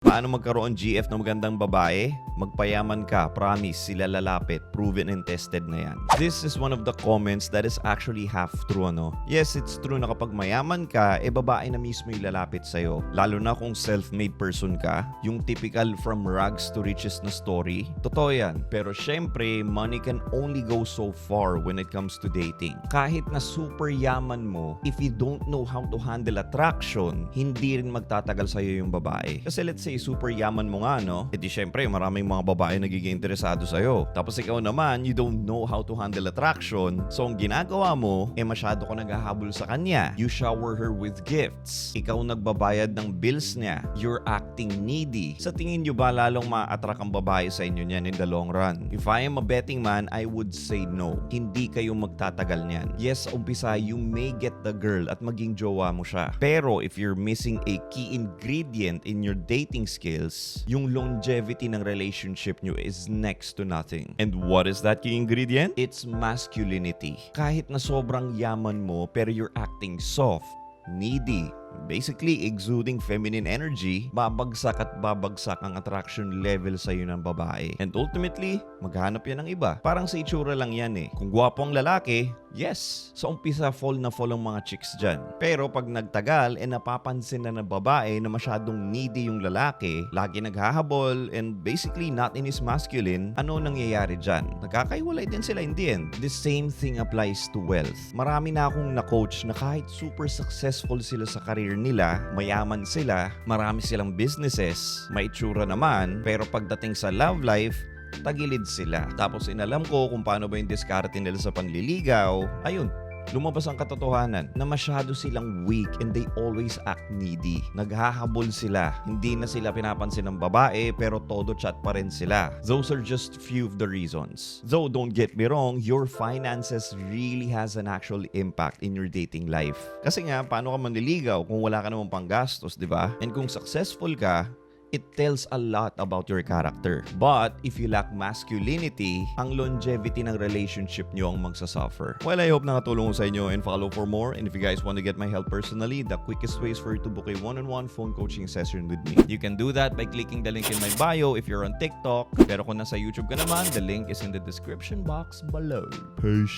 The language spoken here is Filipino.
Paano magkaroon GF ng magandang babae? Magpayaman ka, promise, sila lalapit, proven and tested na yan. This is one of the comments that is actually half true, ano? Yes, it's true na kapag mayaman ka, babae na mismo yung lalapit sa'yo. Lalo na kung self-made person ka, yung typical from rags to riches na story. Totoo yan. Pero syempre, money can only go so far when it comes to dating. Kahit na super yaman mo, if you don't know how to handle attraction, hindi rin magtatagal sa'yo yung babae. Kasi let's say, super yaman mo nga, no? Di syempre, maraming mga babae nagiging interesado sa'yo. Tapos ikaw naman, you don't know how to handle attraction. So, ang ginagawa mo, masyado ko naghahabol sa kanya. You shower her with gifts. Ikaw nagbabayad ng bills niya. You're acting needy. Sa tingin nyo ba lalong ma-attract ang babae sa inyo niyan in the long run? If I am a betting man, I would say no. Hindi kayo magtatagal niyan. Yes, sa umpisa, you may get the girl at maging jowa mo siya. Pero if you're missing a key ingredient in your dating skills, yung longevity ng relationship nyo is next to nothing. And what is that key ingredient? It's masculinity. Kahit na sobrang yaman mo, pero you're acting soft, needy, basically exuding feminine energy, babagsak at babagsak ang attraction level sa iyo ng babae. And ultimately, maghanap yan ng iba. Parang sa itsura lang yan eh. Kung gwapo ang lalaki, yes, sa umpisa fall na fall ang mga chicks dyan. Pero pag nagtagal, napapansin na ng babae na masyadong needy yung lalaki, lagi naghahabol, and basically not in his masculine, ano nangyayari dyan? Nagkakaiwalay din sila in the end. The same thing applies to wealth. Marami na akong na-coach na kahit super successful sila sa career nila, mayaman sila, marami silang businesses, may itsura naman, pero pagdating sa love life, tagilid sila. Tapos inalam ko kung paano ba yung diskarte nila sa panliligaw. Ayun, lumabas ang katotohanan na masyado silang weak and they always act needy. Naghahabol sila. Hindi na sila pinapansin ng babae pero todo chat pa rin sila. Those are just few of the reasons. Though don't get me wrong, your finances really has an actual impact in your dating life. Kasi nga, paano ka manliligaw kung wala ka namang panggastos, di ba? And kung successful ka, it tells a lot about your character. But if you lack masculinity, ang longevity ng relationship nyo ang magsasuffer. Well, I hope nakatulong ko sa inyo and follow for more. And if you guys want to get my help personally, the quickest way is for you to book a one-on-one phone coaching session with me. You can do that by clicking the link in my bio if you're on TikTok. Pero kung nasa YouTube ka naman, the link is in the description box below. Peace.